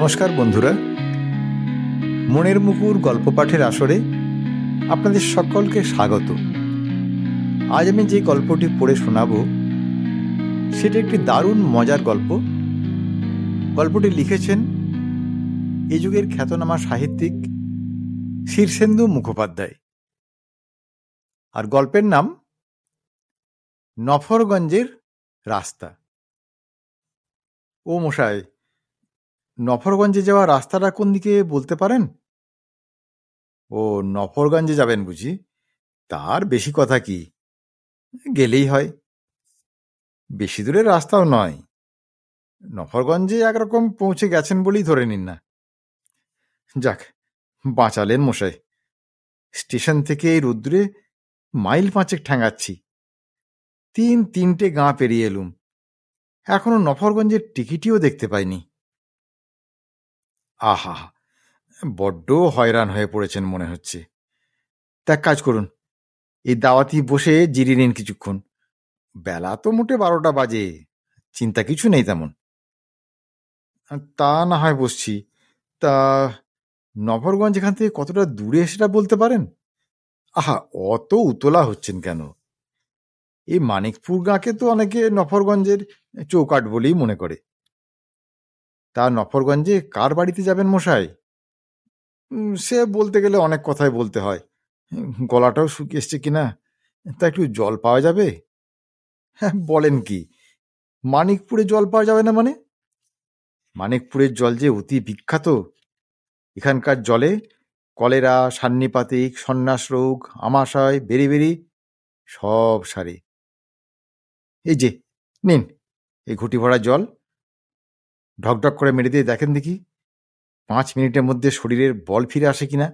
নমস্কার বন্ধুরা, মনের মুকুর গল্প পাঠের আসরে আপনাদের সকলকে স্বাগত। আজ আমি যে গল্পটি পড়ে শোনাব সেটা একটি দারুণ মজার গল্প। গল্পটি লিখেছেন এ যুগের খ্যাতনামা সাহিত্যিক শীর্ষেন্দু মুখোপাধ্যায়, আর গল্পের নাম নফরগঞ্জের রাস্তা। ও মশাই, নফরগঞ্জে যাওয়া রাস্তাটা কোন দিকে বলতে পারেন? ও, নফরগঞ্জে যাবেন বুঝি? তার বেশি কথা কি, গেলেই হয়। বেশি দূরের রাস্তাও নয়, নফরগঞ্জে একরকম পৌঁছে গেছেন বলেই ধরে নিন না। যাক, বাঁচালেন মশাই। স্টেশন থেকে এই রোদ্দুরে মাইল 5 ঠ্যাঙাচ্ছি, 3 গাঁ পেরিয়ে এলুম, এখনো নফরগঞ্জের টিকিটিও দেখতে পাইনি। আহা, বড্ড হয়রান হয়ে পড়েছেন মনে হচ্ছে। তা কাজ করুন, এই দাওয়াতি বসে জিরিয়ে নিন কিছুক্ষণ। বেলা তো মোটে 12টা বাজে, চিন্তা কিছু নেই তেমন। তা না হয় বসছি। তা নফরগঞ্জ এখান থেকে কতটা দূরে সেটা বলতে পারেন? আহা, অত উতলা হচ্ছেন কেন? এই মানিকপুর গাঁকে তো অনেকে নফরগঞ্জের চৌকাঠ বলেই মনে করে। তা নফরগঞ্জে কার বাড়িতে যাবেন মশাই? সে বলতে গেলে অনেক কথাই বলতে হয়। গলাটাও শুকিয়ে এসছে কিনা, তা একটু জল পাওয়া যাবে? হ্যাঁ, বলেন কি, মানিকপুরে জল পাওয়া যাবে না মানে? মানিকপুরের জল যে অতি বিখ্যাত। এখানকার জলে কলেরা, সান্নিপাতিক, সন্ন্যাস রোগ, আমাশয়, বেরি সব সারে। এই যে নিন, এই ঘুটি ভরা জল ঢকঢক করে মেরে দিয়ে দেখেন দেখি 5 মিনিটের মধ্যে শরীরের বল ফিরে আসে কিনা।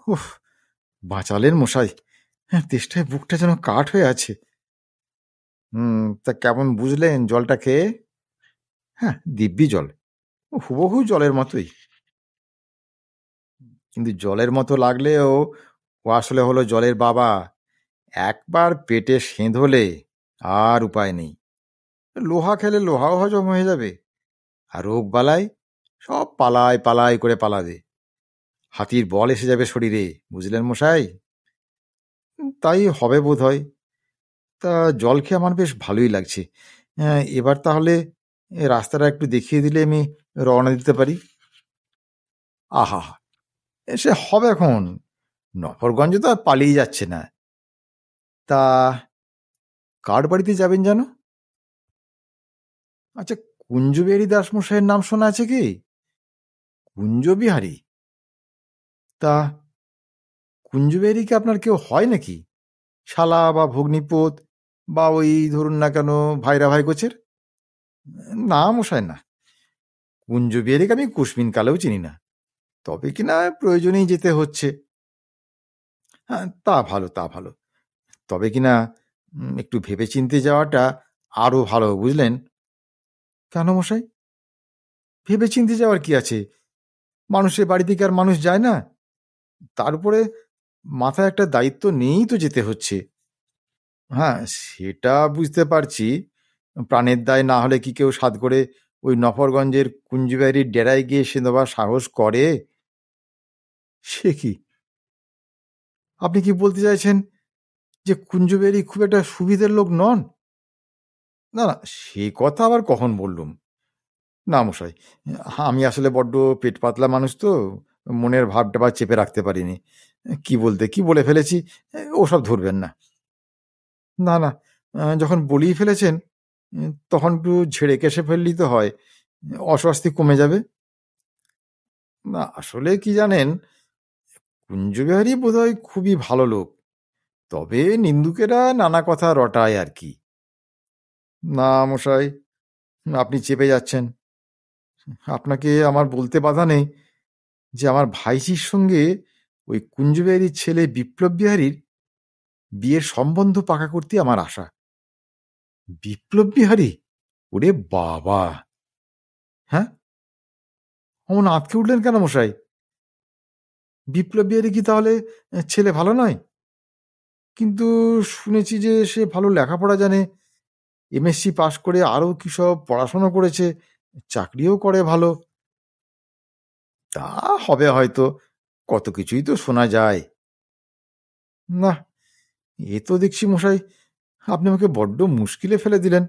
উফ, বাঁচালেন মশাই। তেষ্টায় বুকটা যেন কাঠ হয়ে আছে। তা কেমন বুঝলেন জলটা খেয়ে? হ্যাঁ, দিব্যি জল, হুবহু জলের মতোই। কিন্তু জলের মতো লাগলেও ও আসলে হলো জলের বাবা। একবার পেটে সেঁধ হলে আর উপায় নেই। লোহা খেলে লোহাও হজম হয়ে যাবে, আর রোগ বালায় সব পালায় পালায় করে পালাবে। হাতির বল এসে যাবে শরীরে, বুঝলেন মশাই? তাই হবে বোধ হয়। তা জল খেয়ে আমার বেশ ভালোই লাগছে। এবার তাহলে রাস্তাটা একটু দেখিয়ে দিলে আমি রওনা দিতে পারি। আহা, সে হবে এখন, নফরগঞ্জে তো আর পালিয়ে যাচ্ছে না। তা কার বাড়িতে যাবেন যেন? আচ্ছা, কুঞ্জবিহারী দাসমশাইয়ের নাম শোনা আছে কি? কুঞ্জবিহারী? তা কুঞ্জবিহারী কি আপনার কেউ হয় নাকি? শালা বা ভগ্নিপোত, বা ওই ধরুন না কেন ভাইরা ভাই গোছের? না মশাই, না। কুঞ্জবিহারীকে আমি কুসমিন কালেও চিনি না, তবে কিনা প্রয়োজনেই যেতে হচ্ছে। হ্যাঁ, তা ভালো, তা ভালো। তবে কিনা একটু ভেবে চিনতে যাওয়াটা আরো ভালো, বুঝলেন? কেন মশাই, ভেবে চিনতে যাওয়ার কি আছে? মানুষের বাড়ি থেকে আর মানুষ যায় না? তার উপরে মাথায় একটা দায়িত্ব নিয়েই তো যেতে হচ্ছে। হ্যাঁ, সেটা বুঝতে পারছি। প্রাণের দায় না হলে কি কেউ সাধ করে ওই নফরগঞ্জের কুঞ্জবিহারীর ডেরায় গিয়ে সে দেবার সাহস করে? সে কি, আপনি কি বলতে চাইছেন যে কুঞ্জবিহারী খুব একটা সুবিধের লোক নন? না না, সে কথা আবার কখন বললুম? না মশাই, আমি আসলে বড্ড পেট পাতলা মানুষ তো, মনের ভাবটা বা চেপে রাখতে পারিনি। কি বলে ফেলেছি, ওসব ধরবেন না। না না, যখন বলেই ফেলেছেন তখন একটু ঝেড়ে কেসে ফেললেই তো হয়, অস্বস্তি কমে যাবে। না, আসলে কি জানেন, কুঞ্জবিহারী বোধহয় খুবই ভালো লোক, তবে নিন্দুকেরা নানা কথা রটায় আর কি। না মশাই, আপনি চেপে যাচ্ছেন। আপনাকে আমার বলতে বাধা নেই যে আমার ভাইঝির সঙ্গে ওই কুঞ্জবিহারীর ছেলে বিপ্লব বিহারীর বিয়ের সম্বন্ধ পাকা করতে আমার আশা। বিপ্লব বিহারী? ওরে বাবা! হ্যাঁ, অমন আঁতকে উঠলেন কেন মশাই? বিপ্লব বিহারী কি তাহলে ছেলে ভালো নয়? কিন্তু শুনেছি যে সে ভালো লেখাপড়া জানে, এমএসসি পাশ করে আরও কি সব পড়াশোনা করেছে, চাকরিও করে ভালো। তা হবে হয়তো, কত কিছুই তো শোনা যায়। না, এ তো দেখছি মশাই আপনি আমাকে বড্ড মুশকিলে ফেলে দিলেন।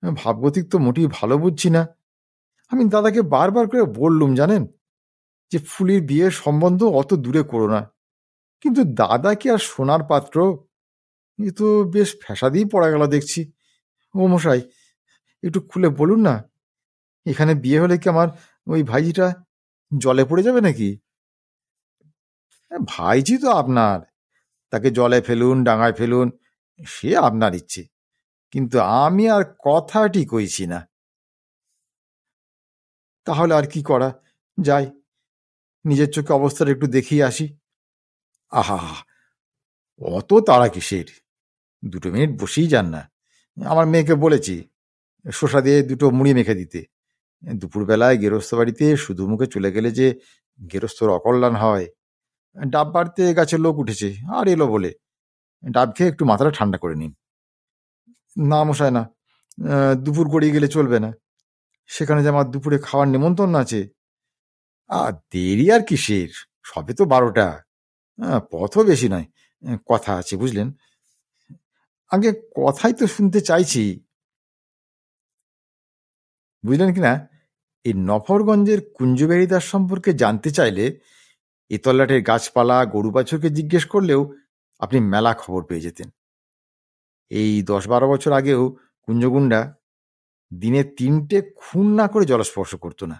ভাবগতিক তো মোটেই ভালো বুঝছি না। আমি দাদাকে বারবার করে বললুম জানেন, যে ফুলির বিয়ের সম্বন্ধ অত দূরে করো না, কিন্তু দাদা কি আর শোনার পাত্র? এ তো বেশ ফ্যাসাদেই পড়া গেল দেখছি। ও মশাই, একটু খুলে বলুন না, এখানে বিয়ে হলে কি আমার ওই ভাইজিটা জলে পড়ে যাবে নাকি? ভাইজি তো আপনার, তাকে জলে ফেলুন ডাঙায় ফেলুন, সে আপনার ইচ্ছে, কিন্তু আমি আর কথাটি কইছি না। তাহলে আর কি করা যাই, নিজের চোখে অবস্থাটা একটু দেখিয়ে আসি। আহা, অত তাড়া কিসের? 2 মিনিট বসেই যান না। আমার মেয়েকে বলেছি শসা দিয়ে 2টো মুড়ি মেখে দিতে। দুপুরবেলায় গেরস্ত বাড়িতে শুধু মুখে চলে গেলে যে গেরস্তর অকল্যাণ হয়। ডাব বাড়তে গাছের লোক উঠেছে আর এলো বলে ডাব খেয়ে একটু মাথাটা ঠান্ডা করে নিন। না মশাই না, দুপুর গড়িয়ে গেলে চলবে না, সেখানে যে আমার দুপুরে খাওয়ার নেমন্তন্ন আছে। দেরি আর কিসের, সবে তো 12টা। পথও বেশি নয়, কথা আছে বুঝলেন। আগে কথাই তো শুনতে চাইছি, বুঝলেন কিনা। এই নফরগঞ্জের কুঞ্জবেরিদাস সম্পর্কে জানতে চাইলে এ তল্লাটের গাছপালা গরু বাছুরকে জিজ্ঞেস করলেও আপনি মেলা খবর পেয়ে যেতেন। এই 10-12 বছর আগেও কুঞ্জগুন্ডা দিনে 3টে খুন না করে জলস্পর্শ করতো না।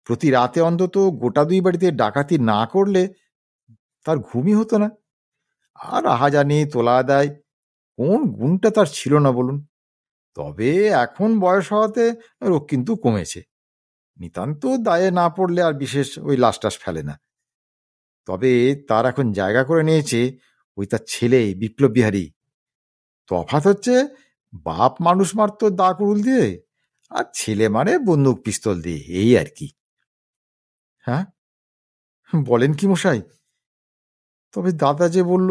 প্রতি রাতে অন্তত গোটা 2 বাড়িতে ডাকাতি না করলে তার ঘুমই হতো না। আর আহাজানি তোলা আদায় কোন গুণটা তার ছিল না বলুন? তবে এখন বয়স হওয়াতে রোগ কিন্তু কমেছে। নিতান্ত দায়ে না পড়লে আর বিশেষ ওই লাশ টাস ফেলে না। তবে তার এখন জায়গা করে নিয়েছে ওই তার ছেলে বিপ্লব বিহারী। তফাৎ হচ্ছে, বাপ মানুষ মারতো দা কুড়ুল দিয়ে, আর ছেলে মারে বন্দুক পিস্তল দিয়ে, এই আর কি। হ্যাঁ, বলেন কি মশাই? তবে দাদা যে বলল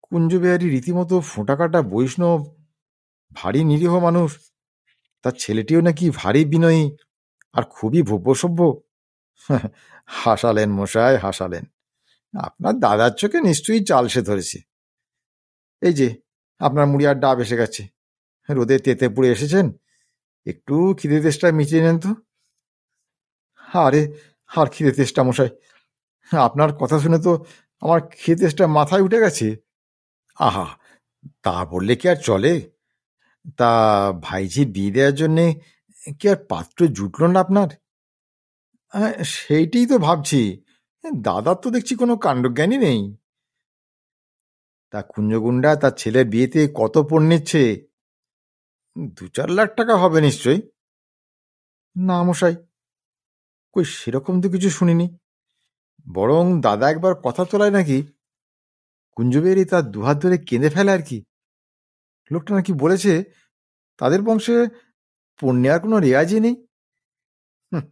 কুঞ্জবিহারী রীতিমতো ফোঁটাকাটা বৈষ্ণব, ভারী নিরীহ মানুষ, তার ছেলেটিও নাকি ভারী বিনয়ী আর খুবই ভব্যসভ্য। হাসালেন মশাই, হাসালেন। আপনার দাদার চোখে নিশ্চয়ই চাল সে ধরেছে। এই যে আপনার মুড়ি আর ডাব এসে গেছে, রোদে তেতে পুড়ে এসেছেন, একটু খিদে তেষ্টা মিটিয়ে নেন তো। আরে, আর খিদে তেষ্টা মশাই, আপনার কথা শুনে তো আমার খিদে তেষ্টা মাথায় উঠে গেছে। আহা, তা বললে কি আর চলে? তা ভাইজি বিয়ে দেওয়ার জন্যে কি আর পাত্র জুটল না আপনার? সেইটাই তো ভাবছি, দাদার তো দেখছি কোনো কাণ্ডজ্ঞানই নেই। তা কুঞ্জগুন্ডা তার ছেলের বিয়েতে কত পণ নিচ্ছে? 2-4 লাখ টাকা হবে নিশ্চয়ই। না মশাই, কই সেরকম তো কিছু শুনিনি। বরং দাদা একবার কথা তোলায় নাকি কুঞ্জবেরই তার দুহাত ধরে কেঁদে ফেলে আর কি। লোকটা নাকি বলেছে তাদের বংশে পণ নেওয়ার কোনো রেওয়াজই নেই। হুঁ,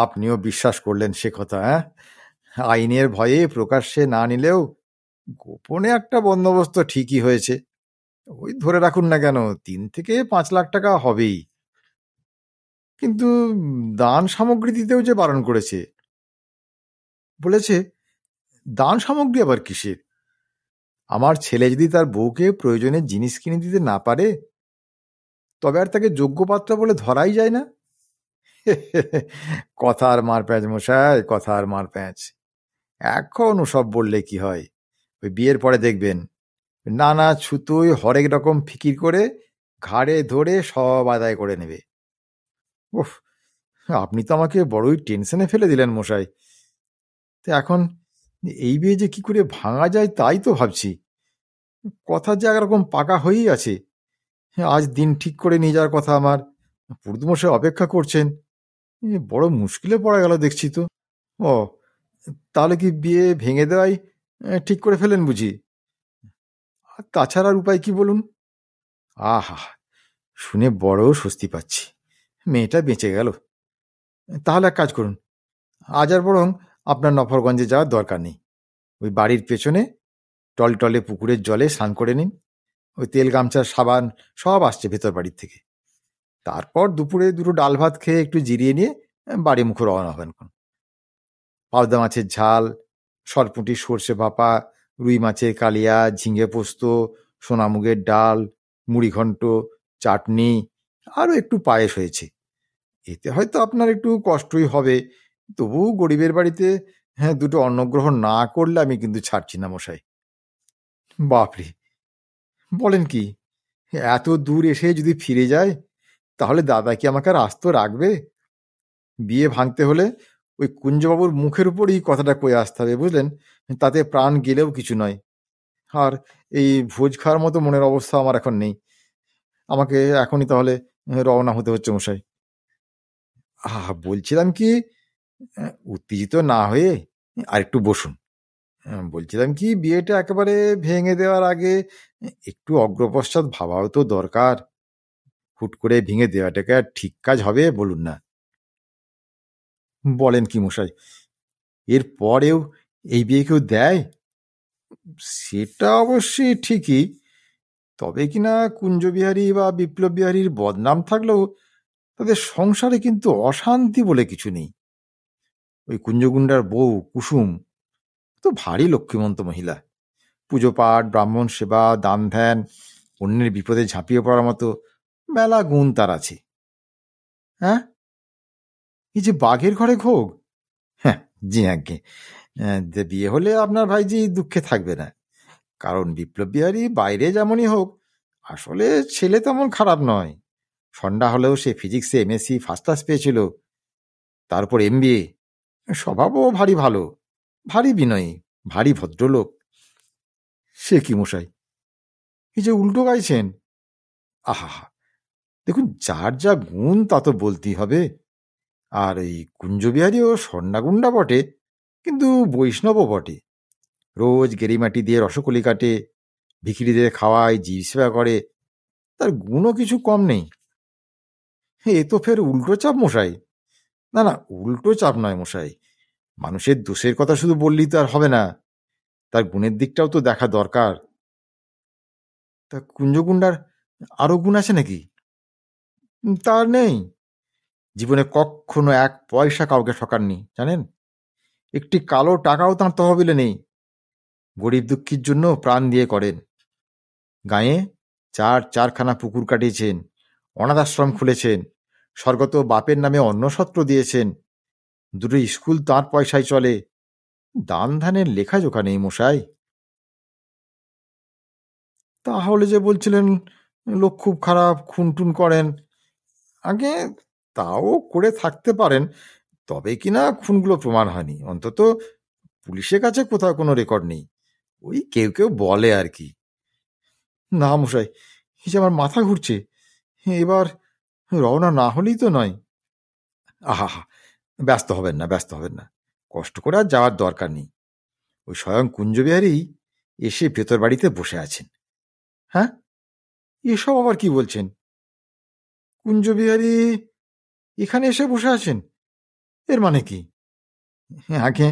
আপনিও বিশ্বাস করলেন সে কথা? আইনের ভয়ে প্রকাশ্যে না নিলেও গোপনে একটা বন্দোবস্ত ঠিকই হয়েছে। ওই ধরে রাখুন না কেন, 3-5 লাখ টাকা হবেই। কিন্তু দান সামগ্রী দিতেও যে বারণ করেছে। বলেছে দান সামগ্রী আবার কিসের? আমার ছেলে যদি তার বউকে প্রয়োজনের জিনিস কিনে দিতে না পারে, তবে আর তাকে যোগ্য পাত্র বলে ধরাই যায় না। কথার মার প্যাঁচ মশাই, কথার মার প্যাঁচ। এখন ওসব বললে কি হয়? ওই বিয়ের পরে দেখবেন নানা ছুতোয় হরেক রকম ফিকির করে ঘাড়ে ধরে সব আদায় করে নেবে। উফ, আপনি তো আমাকে বড়ই টেনশনে ফেলে দিলেন মশাই। তো এখন এই বিয়ে যে কি করে ভাঙা যায় তাই তো ভাবছি। কথা যে একরকম পাকা হয়েই আছে। আজ দিন ঠিক করে নিয়ে যাওয়ার কথা আমার, পুরুতমশাই অপেক্ষা করছেন। বড় মুশকিলে পড়া গেল দেখছি তো। ও, তাহলে কি বিয়ে ভেঙে দেওয়াই ঠিক করে ফেলেন বুঝি? আর তাছাড়া আর উপায় কি বলুন? আহা, শুনে বড় স্বস্তি পাচ্ছি, মেয়েটা বেঁচে গেল। তাহলে এক কাজ করুন, আজ আর বরং আপনার নফরগঞ্জে যাওয়ার দরকার নেই। ওই বাড়ির পেছনে টলটলে পুকুরের জলে স্নান করে নিন। ওই তেল গামছা সাবান সব আসছে ভেতর বাড়ির থেকে। তারপর দুপুরে দুটো ডাল ভাত খেয়ে একটু জিরিয়ে নিয়ে বাড়ি মুখে রওনা হবেন। পাবদা মাছের ঝাল, সরপুঁটির সর্ষে ভাপা, রুই মাছের কালিয়া, ঝিঙে পোস্ত, সোনামুগের ডাল, মুড়িঘণ্ট, চাটনি, আরও একটু পায়েস হয়েছে। এতে হয়তো আপনার একটু কষ্টই হবে, তবু গরিবের বাড়িতে দুটো অন্নগ্রহণ না করলে আমি কিন্তু ছাড়ছি না মশাই। বাপরে, বলেন কি? এত দূর এসে যদি ফিরে যায়, তাহলে দাদা কি আমাকে আর আস্ত রাখবে? বিয়ে ভাঙতে হলে ওই কুঞ্জবাবুর মুখের উপরই কথাটা কয়ে আসতে হবে, বুঝলেন? তাতে প্রাণ গেলেও কিছু নয়। আর এই ভোজ খাওয়ার মতো মনের অবস্থা আমার এখন নেই। আমাকে এখনই তাহলে রওনা হতে হচ্ছে মশাই। বলছিলাম কি, উত্তেজিত না হয়ে আরেকটু বসুন। বলছিলাম কি, বিয়েটা একেবারে ভেঙে দেওয়ার আগে একটু অগ্রপশ্চাৎ ভাবাও তো দরকার। হুট করে ভেঙে দেওয়াটাকে আর ঠিক কাজ হবে বলুন না? বলেন কি মশাই, এর পরেও এই বিয়ে কেউ দেয়? সেটা অবশ্যই ঠিকই, তবে কিনা কুঞ্জবিহারী বা বিপ্লব বিহারীর বদনাম থাকলেও তাদের সংসারে কিন্তু অশান্তি বলে কিছু নেই। ওই কুঞ্জগুন্ডার বউ কুসুম তো ভারী লক্ষ্মীমন্ত মহিলা। পুজো পাঠ, ব্রাহ্মণ সেবা, দান ধ্যান, অন্যের বিপদে ঝাঁপিয়ে পড়ার মতো মেলা গুণ তার আছে। হ্যাঁ, এই যে বাঘের ঘরে ঘোগ, হ্যাঁ জি আজ্ঞে, বিয়ে হলে আপনার ভাইজি দুঃখে থাকবে না। কারণ বিপ্লব বিহারী বাইরে যেমনই হোক, আসলে ছেলে তেমন খারাপ নয়। সন্ধ্যা হলেও সে ফিজিক্সে এমএসসি ফার্স্ট ক্লাস পেয়েছিল, তারপর এমবিএ। স্বভাবও ভারী ভালো, ভারী বিনয়ী, ভারী ভদ্রলোক। সে কি মশাই, এই যে উল্টো গাইছেন! আহা, দেখুন, যার যা গুণ তা তো বলতেই হবে। আর এই কুঞ্জবিহারীও সন্নাগুন্ডা বটে, কিন্তু বৈষ্ণবও বটে। রোজ গেরিমাটি দিয়ে রসকলি কাটে, ভিখিরিদের খাওয়ায়, জীব সেবা করে, তার গুণও কিছু কম নেই। এ তো ফের উল্টো চাপ মশাই। না না, উল্টো চাপ নয় মশাই, মানুষের দোষের কথা শুধু বললেই তো আর হবে না, তার গুণের দিকটাও তো দেখা দরকার। তা কুঞ্জগুন্ডার আরো গুণ আছে নাকি? তার নেই। জীবনে কখনো এক পয়সা কাউকে ঠকাননি, জানেন? একটি কালো টাকাও তাঁর তহবিলে নেই। গরিব দুঃখীর জন্য প্রাণ দিয়ে করেন। গাঁয়ে চারখানা পুকুর কাটিয়েছেন, অনাথ আশ্রম খুলেছেন, স্বর্গত বাপের নামে অন্নসত্র দিয়েছেন, দুটো স্কুল তাঁর পয়সায় চলে। দান ধ্যানের লেখাজোখা নেই মশাই। তাহলে যে বলছিলেন লোক খুব খারাপ, খুনটুন করেন, আগে তাও করে থাকতে পারেন, তবে কিনা খুনগুলো প্রমাণ হয়নি, অন্তত পুলিশের কাছে কোথাও কোনো রেকর্ড নেই। ওই কেউ কেউ বলে আর কি। না মশাই, এই যে আমার মাথা ঘুরছে, এবার রওনা না হলেই তো নয়। আহা, ব্যস্ত হবেন না, ব্যস্ত হবেন না, কষ্ট করে আর যাওয়ার দরকার নেই। ওই স্বয়ং কুঞ্জবিহারী এসে ভেতর বাড়িতে বসে আছেন। হ্যাঁ, এসব আবার কি বলছেন? কুঞ্জবিহারী এখানে এসে বসে আছেন, এর মানে কি? আগে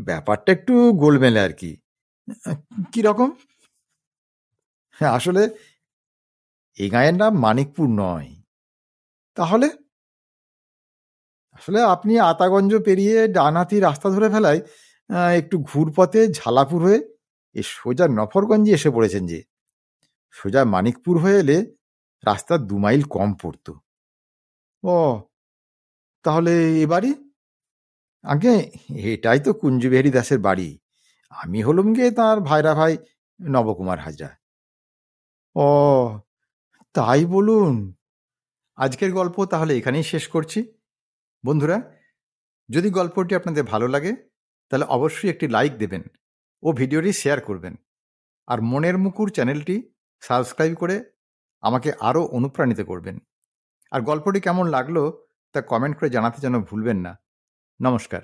ব্যাপারটা একটু গোলমেলে আর কি। কিরকম? হ্যাঁ, আসলে এই গাঁয়ের নাম মানিকপুর নয়। তাহলে? আসলে আপনি আতাগঞ্জ পেরিয়ে ডানহাতি রাস্তা ধরে ফেলায় একটু ঘুরপথে ঝালাপুর হয়ে সোজা নফরগঞ্জে এসে পড়েছেন। যে সোজা মানিকপুর হয়ে এলে রাস্তা 2 মাইল কম পড়তো। ও, তাহলে এ বাড়ি? আগে এটাই তো কুঞ্জবিহারী দাসের বাড়ি। আমি হলুম গিয়ে তাঁর ভাইরা ভাই নবকুমার হাজরা। ও, তাই বলুন। আজকের গল্প তাহলে এখানেই শেষ করছি। বন্ধুরা, যদি গল্পটি আপনাদের ভালো লাগে তাহলে অবশ্যই একটি লাইক দেবেন ও ভিডিওটি শেয়ার করবেন। আর মনের মুকুর চ্যানেলটি সাবস্ক্রাইব করে আমাকে আরও অনুপ্রাণিত করবেন। আর গল্পটি কেমন লাগলো তা কমেন্ট করে জানাতে যেন ভুলবেন না। নমস্কার।